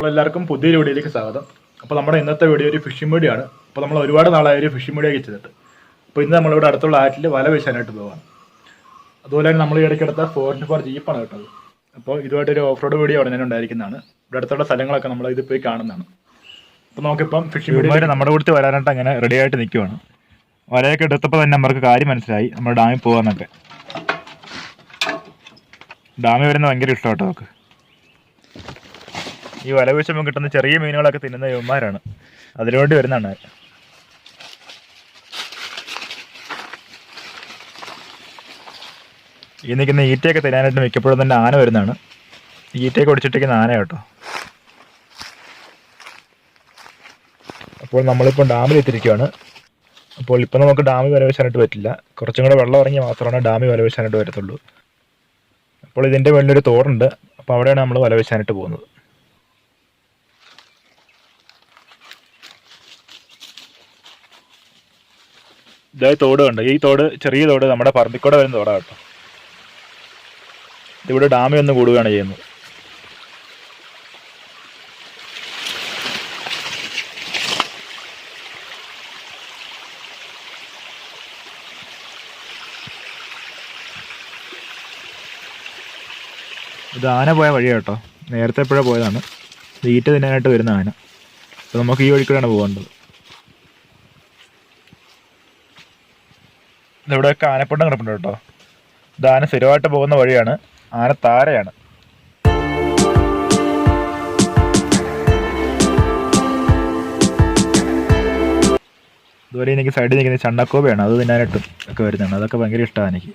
എല്ലാവർക്കും പുതിയൊരു വീഡിയോയിലേക്ക് സ്വാഗതം. അപ്പോൾ നമ്മുടെ ഇന്നത്തെ വീഡിയോ ഒരു ഫിഷിംഗ് വീഡിയോ ആണ്. അപ്പോൾ നമ്മൾ ഒരുപാട് നാളായ ഒരു ഫിഷിംഗ് വീഡിയോ ചെയ്തിട്ട്, അപ്പോൾ ഇന്ന് നമ്മളിവിടെ അടുത്തുള്ള ആറ്റിൽ വല വീശാനായിട്ട് പോകാം. അതുപോലെ തന്നെ നമ്മൾ ഈ ഇടയ്ക്കെടുത്ത 4x4 ജീപ്പാണ് കേട്ടത്. അപ്പോൾ ഇതുമായിട്ടൊരു ഓഫ് റോഡ് വീഡിയോ ഉടനെ ഉണ്ടായിരിക്കുന്നതാണ്. ഇവിടെ അടുത്തുള്ള സ്ഥലങ്ങളൊക്കെ നമ്മൾ ഇത് പോയി കാണുന്നതാണ്. അപ്പോൾ നമുക്കിപ്പം ഫിഷിംഗ് വീഡിയോ നമ്മുടെ കൂട്ടത്തിൽ വരാനായിട്ട് അങ്ങനെ റെഡി ആയിട്ട് നിൽക്കുവാണ്. വലയൊക്കെ എടുത്തപ്പോൾ തന്നെ നമുക്ക് കാര്യം മനസ്സിലായി, നമ്മൾ ഡാമിൽ പോകാമെന്നൊക്കെ. ഡാമിൽ വരുന്നത് ഭയങ്കര ഇഷ്ടമാട്ടോ നമുക്ക്. ഈ വല വീശുമ്പോൾ കിട്ടുന്ന ചെറിയ മീനുകളൊക്കെ തിന്നുന്ന യവന്മാരാണ്, അതിനുവേണ്ടി വരുന്നതാണ്. ഈ നിൽക്കുന്ന ഈറ്റയൊക്കെ തിന്നാനായിട്ട് മിക്കപ്പോഴും തന്നെ ആന വരുന്നതാണ്. ഈറ്റയൊക്കെ ഒടിച്ചിട്ടിരിക്കുന്ന ആന കേട്ടോ. അപ്പോൾ നമ്മളിപ്പോൾ ഡാമിൽ എത്തിയിരിക്കുകയാണ്. അപ്പോൾ ഇപ്പം നമുക്ക് ഡാമിൽ വല വീശാനായിട്ട് പറ്റില്ല, കുറച്ചും കൂടെ വെള്ളം ഇറങ്ങി മാത്രമാണ് ഡാമിൽ വല വീശാനായിട്ട് വരത്തുള്ളൂ. അപ്പോൾ ഇതിൻ്റെ മുകളിലൊരു തോടുണ്ട്, അപ്പോൾ അവിടെയാണ് നമ്മൾ വല വീശാനായിട്ട് പോകുന്നത്. ഇതായി തോട് കണ്ട്, ഈ തോട് ചെറിയ തോട് നമ്മുടെ പറമ്പിക്കൂടെ വരുന്ന തോടാണ് കേട്ടോ. ഇതിവിടെ ഡാമിൽ ഒന്ന് കൂടുകയാണ് ചെയ്യുന്നത്. ഇത് ആന പോയ വഴിയാണ് കേട്ടോ, നേരത്തെ എപ്പോഴാണ് പോയതാണ്. ഈറ്റ തിന്നാനായിട്ട് വരുന്ന ആന. അപ്പോൾ നമുക്ക് ഈ വഴിക്കൂടെയാണ് പോകേണ്ടത്. ഇവിടെയൊക്കെ ആനപ്പണ്ടം കിടപ്പുണ്ട് കേട്ടോ. ഇത് ആന സ്ഥിരമായിട്ട് പോകുന്ന വഴിയാണ്, ആന താരയാണ്. ഇതുപോലെ എനിക്ക് സൈഡിൽ നിൽക്കുന്ന ചണ്ടക്കോബയാണ്, അത് തിന്നാനായിട്ടും ഒക്കെ വരുന്നുണ്ട്. അതൊക്കെ ഭയങ്കര ഇഷ്ടമാണ് എനിക്ക്.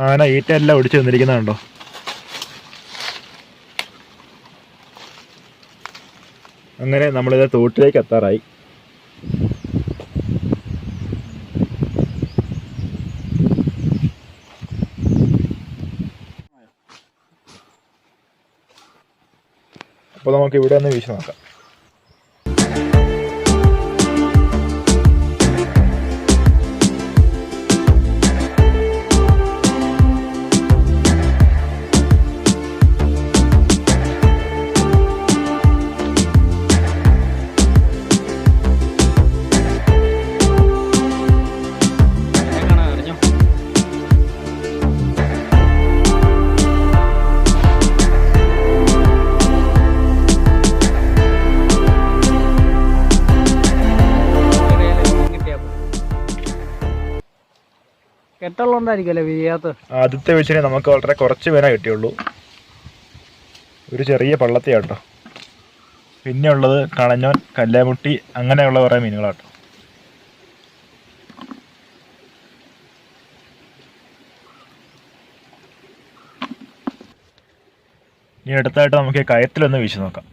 ആന ഈറ്റ എല്ലാം ഒടിച്ചു തന്നിരിക്കുന്നുണ്ടോ. അങ്ങനെ നമ്മളിത് തോട്ടിലേക്ക് എത്താറായി. അപ്പോൾ നമുക്ക് ഇവിടെ ഒന്ന് വീശി നോക്കാം. ആദ്യത്തെ വീശിനെ നമുക്ക് വളരെ കുറച്ച് മീനെ കിട്ടിയുള്ളൂ, ഒരു ചെറിയ പള്ളത്തിയാട്ടോ. പിന്നെ ഉള്ളത് കളഞ്ഞോൻ, കല്ലാമുട്ടി, അങ്ങനെയുള്ള കുറേ മീനുകളാട്ടോ. ഇനി അടുത്തായിട്ട് നമുക്ക് കയത്തിലൊന്ന് വീശി നോക്കാം.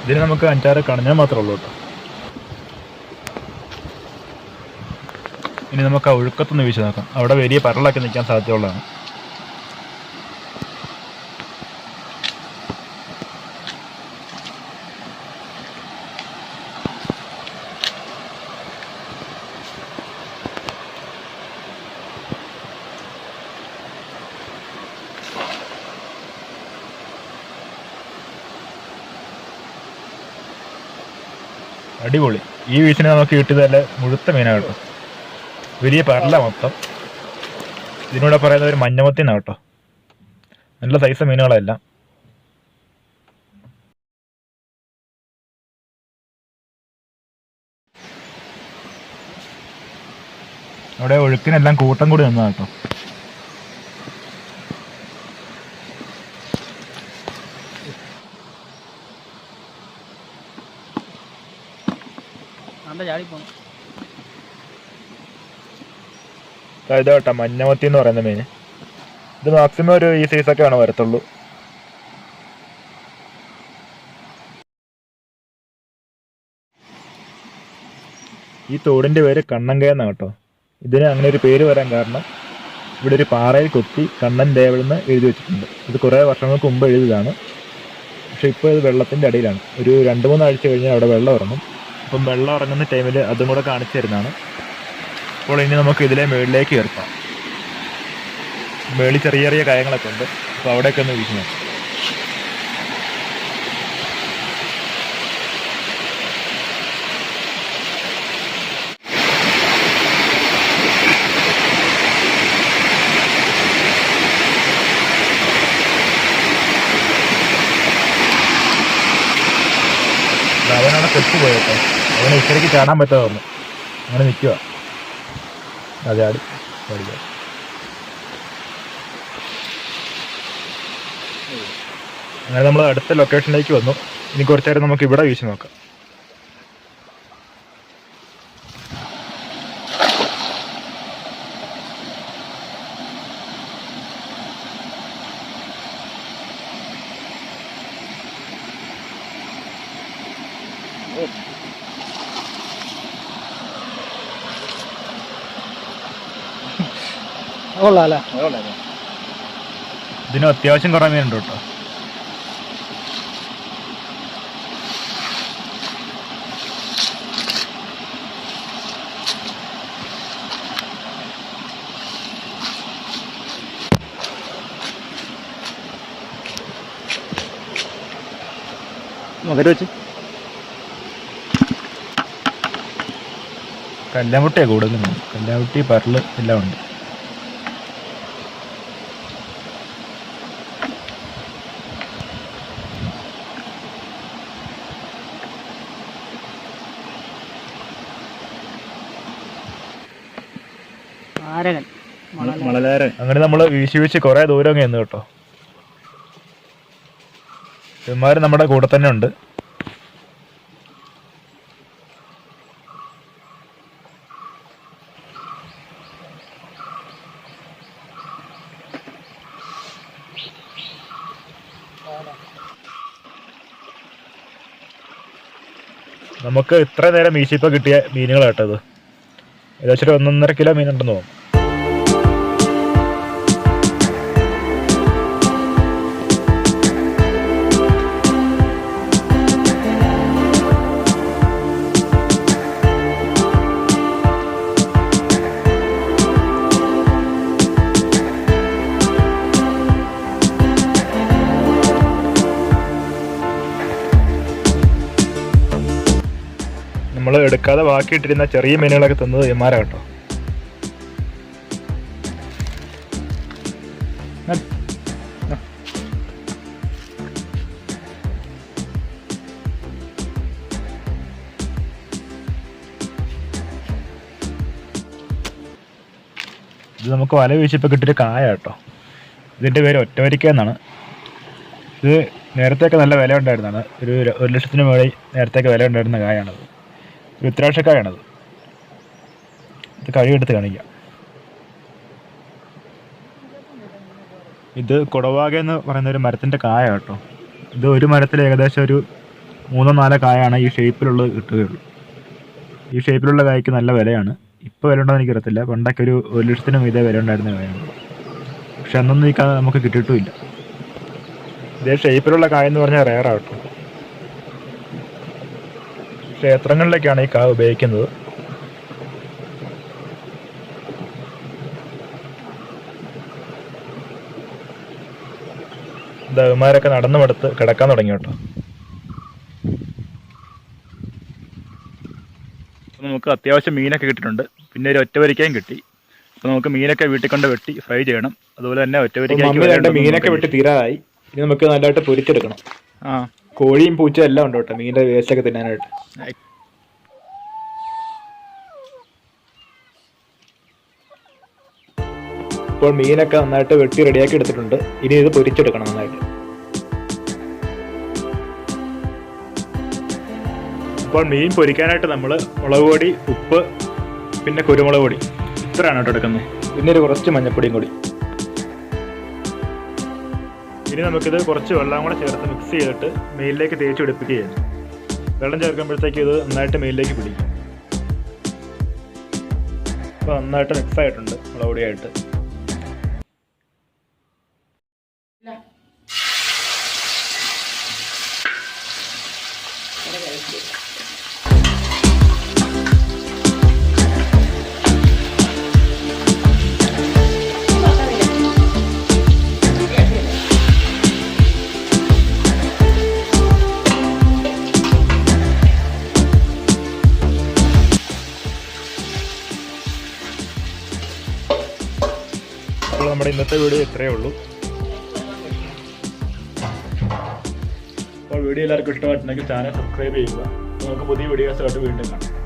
ഇതിന് നമുക്ക് 5-6 കണഞ്ഞാൽ മാത്രമേ ഉള്ളൂ കേട്ടോ. ഇനി നമുക്ക് ആ ഒഴുക്കത്തൊന്ന് വീശി നോക്കാം. അവിടെ വലിയ പരലൊക്കെ നിൽക്കാൻ സാധ്യതയുള്ളതാണ്. അടിപൊളി. ഈ വീശിനെ നമുക്ക് കിട്ടിയത് നല്ല മുഴുത്ത മീനാണ് കേട്ടോ, വലിയ പരല മൊത്തം. ഇതിനൂടെ പറയുന്നത് ഒരു മഞ്ഞമത്തി എന്നാണ് കേട്ടോ. നല്ല സൈസ് മീനുകളെല്ലാം. അവിടെ ഒഴുക്കിനെല്ലാം കൂട്ടം കൂടി നിന്നതാണ് കേട്ടോ. ഇതാട്ടോ മഞ്ഞമത്തി എന്ന് പറയുന്ന മീൻ. ഇത് മാക്സിമം ഒരു ഈ സൈസൊക്കെയാണ് വരത്തുള്ളൂ. ഈ തോടിൻ്റെ പേര് കണ്ണങ്കയ എന്നാണ് കേട്ടോ. ഇതിന് അങ്ങനെ ഒരു പേര് വരാൻ കാരണം ഇവിടെ ഒരു പാറയിൽ കൊത്തി കണ്ണൻ ദേവെന്ന് എഴുതി വെച്ചിട്ടുണ്ട്. ഇത് കുറേ വർഷങ്ങൾക്ക് മുമ്പ് എഴുതിയതാണ്. പക്ഷേ ഇപ്പോൾ ഇത് വെള്ളത്തിൻ്റെ അടിയിലാണ്. ഒരു 2-3 ആഴ്ച കഴിഞ്ഞാൽ അവിടെ വെള്ളം ഇറങ്ങും. അപ്പം വെള്ളം ഇറങ്ങുന്ന ടൈമിൽ അതും കൂടെ കാണിച്ചു തരുന്നതാണ്. അപ്പോൾ ഇനി നമുക്ക് ഇതിലെ മുകളിലേക്ക് കയറാം. മുകളിൽ ചെറിയ ചെറിയ കാര്യങ്ങളൊക്കെ ഉണ്ട്. അപ്പോൾ അവിടെയൊക്കെ ഒന്ന് വീശി നോക്കാം. അവനവിടെ തെറ്റ് പോയട്ടോ. അവന് ഇക്കരയ്ക്ക് ചാടാൻ പറ്റാതെ വന്നു. അങ്ങനെ നിൽക്കുക. അതെ ആടി പഠിക്കാം. അങ്ങനെ നമ്മൾ അടുത്ത ലൊക്കേഷനിലേക്ക് വന്നു. ഇനി കുറച്ച് നേരം നമുക്ക് ഇവിടെ വീശി നോക്കാം. ഇതിന് അത്യാവശ്യം കുറേ മീനുണ്ട് കേട്ടോ. മകര വെച്ച് കല്ലാമുട്ടിയാണ് കൂടുതലും. കല്ലാമുട്ടി, പരൽ എല്ലാം ഉണ്ട്. മണലാരൻ. അങ്ങനെ നമ്മൾ വീശി വീശി കുറേ ദൂരം അങ്ങ് ചെന്നു കേട്ടോ. ഇവന്മാർ നമ്മുടെ കൂടെ തന്നെ ഉണ്ട്. നമുക്ക് ഇത്ര നേരം വീശിയപ്പോൾ കിട്ടിയ മീനുകളാട്ടത്. ഏകദേശം 1.5 കിലോ മീനുണ്ടെന്ന് തോന്നുന്നു. നമ്മൾ എടുക്കാതെ ബാക്കിയിട്ടിരുന്ന ചെറിയ മീനുകളൊക്കെ തന്നത് ഇമാരാ കേട്ടോ. ഇത് നമുക്ക് വല വീശിപ്പോൾ കിട്ടിയൊരു കായ കേട്ടോ. ഇതിൻ്റെ പേര് ഒറ്റവരിക്ക എന്നാണ്. ഇത് നേരത്തെയൊക്കെ നല്ല വില ഉണ്ടായിരുന്നതാണ്. ഒരു 1 ലക്ഷത്തിന് മുകളിൽ നേരത്തെയൊക്കെ വില ഉണ്ടായിരുന്ന കായാണത്. രുദ്രാക്ഷക്കായാണത്. ഇത് കഴിവെടുത്ത് കാണിക്കാം. ഇത് കുടവാക എന്ന് പറയുന്ന ഒരു മരത്തിൻ്റെ കായ കേട്ടോ. ഇത് ഒരു മരത്തിൽ ഏകദേശം ഒരു 3-4 കായാണ് ഈ ഷേപ്പിലുള്ളത് കിട്ടുകയുള്ളൂ. ഈ ഷേപ്പിലുള്ള കായ്ക്ക് നല്ല വിലയാണ്. ഇപ്പോൾ വില ഉണ്ടോ എന്ന് എനിക്കറിയത്തില്ല. പണ്ടൊക്കെ ഒരു 1 ലക്ഷത്തിനും ഇതേ വില ഉണ്ടായിരുന്ന കായാണ്. പക്ഷെ അന്നൊന്നും ഈ കായ നമുക്ക് കിട്ടിയിട്ടുമില്ല. ഇതേ ഷേപ്പിലുള്ള കായ എന്ന് പറഞ്ഞാൽ റെയറാട്ടോ. ക്ഷേത്രങ്ങളിലൊക്കെയാണ് ഈ കായ ഉപയോഗിക്കുന്നത്. ദവന്മാരൊക്കെ നടന്നു മടുത്ത് കിടക്കാൻ തുടങ്ങി കേട്ടോ. നമുക്ക് അത്യാവശ്യം മീനൊക്കെ കിട്ടിയിട്ടുണ്ട്. പിന്നെ ഒരു ഒറ്റവരിക്കയും കിട്ടി. അപ്പോൾ നമുക്ക് മീനൊക്കെ വീട്ടിൽ കൊണ്ട് വെട്ടി ഫ്രൈ ചെയ്യണം. അതുപോലെ തന്നെ ഒറ്റവരിക്കയ്ക്ക് മീനൊക്കെ വെട്ടി തീരാറായി. ഇനി നമുക്ക് നല്ലതായിട്ട് പൊരിച്ചെടുക്കണം. കോഴിയും പൂച്ചയും എല്ലാം ഉണ്ട് കേട്ടോ മീനിൻ്റെ വേസ്റ്റൊക്കെ തിന്നാനായിട്ട്. ഇപ്പോൾ മീനൊക്കെ നന്നായിട്ട് വെട്ടി റെഡിയാക്കി എടുത്തിട്ടുണ്ട്. ഇനി ഇത് പൊരിച്ചെടുക്കണം നന്നായിട്ട്. അപ്പോൾ മീൻ പൊരിക്കാനായിട്ട് നമ്മൾ മുളക് പൊടി, ഉപ്പ്, പിന്നെ കുരുമുളക് പൊടി ഇത്രയാണ് കേട്ടോ എടുക്കുന്നത്. പിന്നെ ഒരു കുറച്ച് മഞ്ഞൾപ്പൊടിയും കൂടി. ഇനി നമുക്കിത് കുറച്ച് വെള്ളം കൂടെ ചേർത്ത് മിക്സ് ചെയ്തിട്ട് മീനിലേക്ക് തേച്ച് പിടിപ്പിക്കുകയാണ്. വെള്ളം ചേർക്കുമ്പോഴത്തേക്ക് ഇത് നന്നായിട്ട് മീനിലേക്ക് പിടിക്കും. അപ്പോൾ നന്നായിട്ട് മിക്സ് ആയിട്ടുണ്ട് മുളക് പൊടിയായിട്ട്. അപ്പോൾ നമ്മുടെ ഇന്നത്തെ വീഡിയോ ഇത്രയേ ഉള്ളൂ. അപ്പോൾ വീഡിയോ എല്ലാവർക്കും ഇഷ്ടമായിട്ടുണ്ടെങ്കിൽ ചാനൽ സബ്സ്ക്രൈബ് ചെയ്യുക. നമുക്ക് പുതിയ വീഡിയോസായിട്ട് വീണ്ടും കാണാം.